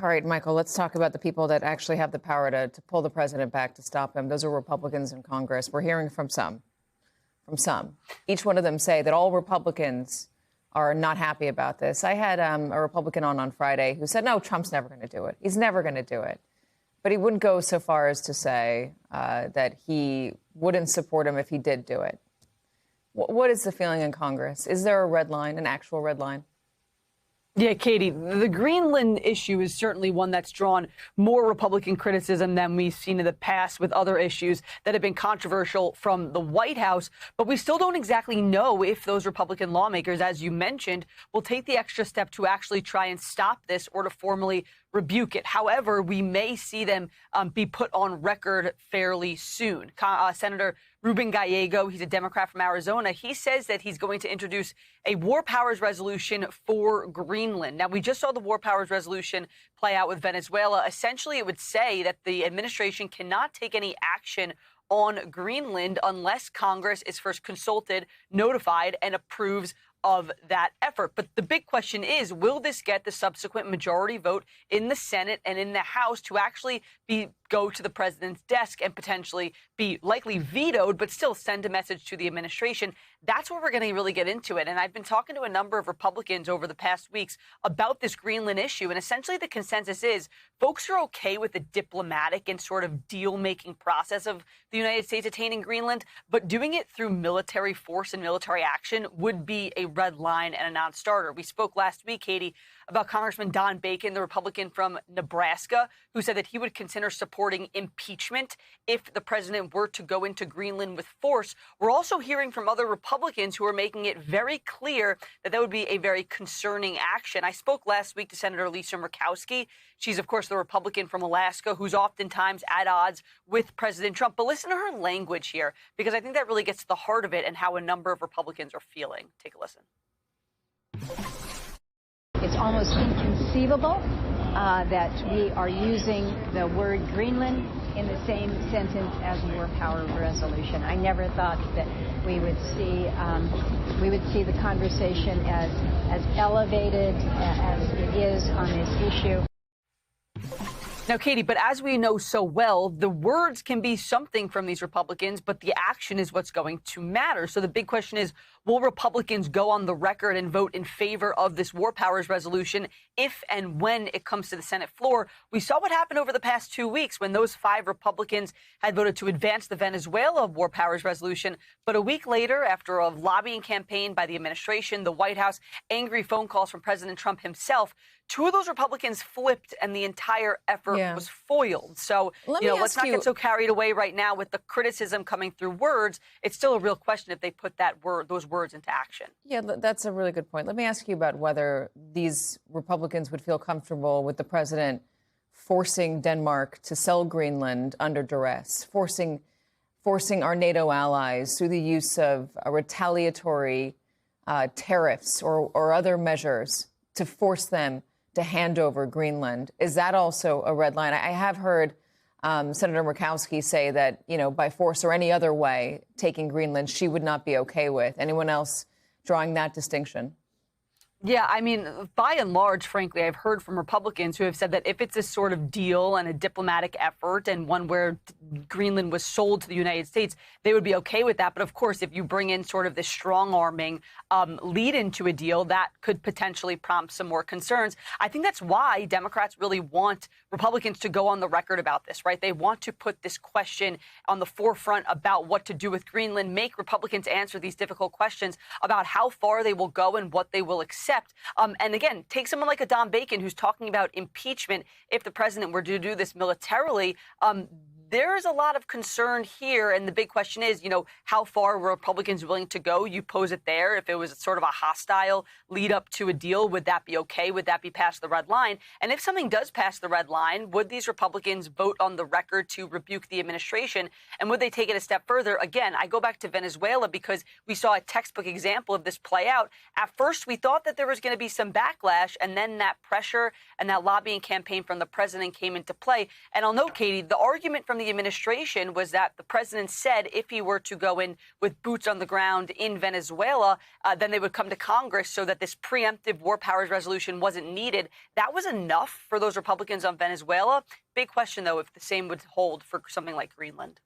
All right, Michael, let's talk about the people that actually have the power to pull the president back, to stop him. Those are Republicans in Congress. We're hearing from some. Each one of them say that all Republicans are not happy about this. I had a Republican on Friday who said, no, Trump's never going to do it. He's never going to do it. But he wouldn't go so far as to say that he wouldn't support him if he did do it. What is the feeling in Congress? Is there a red line, an actual red line? Yeah, Katie, the Greenland issue is certainly one that's drawn more Republican criticism than we've seen in the past with other issues that have been controversial from the White House. But we still don't exactly know if those Republican lawmakers, as you mentioned, will take the extra step to actually try and stop this or to formally rebuke it. However, we may see them be put on record fairly soon. Senator Ruben Gallego, he's a Democrat from Arizona. He says that he's going to introduce a war powers resolution for Greenland. Now, we just saw the war powers resolution play out with Venezuela. Essentially, it would say that the administration cannot take any action on Greenland unless Congress is first consulted, notified, and approves of that effort. But the big question is, will this get the subsequent majority vote in the Senate and in the House to actually go to the president's desk and potentially be likely vetoed, but still send a message to the administration? That's where we're going to really get into it. And I've been talking to a number of Republicans over the past weeks about this Greenland issue. And essentially the consensus is folks are okay with the diplomatic and sort of deal-making process of the United States attaining Greenland, but doing it through military force and military action would be a red line and a non-starter. We spoke last week, Katie, about Congressman Don Bacon, the Republican from Nebraska, who said that he would consider supporting impeachment if the president were to go into Greenland with force. We're also hearing from other Republicans who are making it very clear that that would be a very concerning action. I spoke last week to Senator Lisa Murkowski. She's, of course, the Republican from Alaska who's oftentimes at odds with President Trump. But listen to her language here, because I think that really gets to the heart of it and how a number of Republicans are feeling. Take a listen. It's almost inconceivable that we are using the word Greenland in the same sentence as war power resolution. I never thought that we would see the conversation as elevated as it is on this issue. Now, Katie, but as we know so well, the words can be something from these Republicans, but the action is what's going to matter. So the big question is, will Republicans go on the record and vote in favor of this war powers resolution if and when it comes to the Senate floor? We saw what happened over the past 2 weeks when those 5 Republicans had voted to advance the Venezuela war powers resolution. But a week later, after a lobbying campaign by the administration, the White House, angry phone calls from President Trump himself, 2 of those Republicans flipped and the entire effort was foiled. So, let's not get so carried away right now with the criticism coming through words. It's still a real question if they put those words into action. Yeah, that's a really good point. Let me ask you about whether these Republicans would feel comfortable with the president forcing Denmark to sell Greenland under duress, forcing our NATO allies through the use of retaliatory tariffs or other measures to force them to hand over Greenland. Is that also a red line? I have heard Senator Murkowski say that, by force or any other way, taking Greenland, she would not be okay with. Anyone else drawing that distinction? Yeah, I mean, by and large, frankly, I've heard from Republicans who have said that if it's a sort of deal and a diplomatic effort and one where Greenland was sold to the United States, they would be okay with that. But of course, if you bring in sort of this strong arming lead into a deal, that could potentially prompt some more concerns. I think that's why Democrats really want Republicans to go on the record about this, right? They want to put this question on the forefront about what to do with Greenland, make Republicans answer these difficult questions about how far they will go and what they will accept. And again, take someone like a Don Bacon who's talking about impeachment if the president were to do this militarily. There is a lot of concern here. And the big question is, how far were Republicans willing to go? You pose it there. If it was sort of a hostile lead up to a deal, would that be okay? Would that be past the red line? And if something does pass the red line, would these Republicans vote on the record to rebuke the administration? And would they take it a step further? Again, I go back to Venezuela because we saw a textbook example of this play out. At first, we thought that there was going to be some backlash, and then that pressure and that lobbying campaign from the president came into play. And I'll note, Katie, the argument from from the administration was that the president said if he were to go in with boots on the ground in Venezuela, then they would come to Congress so that this preemptive war powers resolution wasn't needed. That was enough for those Republicans on Venezuela. Big question, though, if the same would hold for something like Greenland.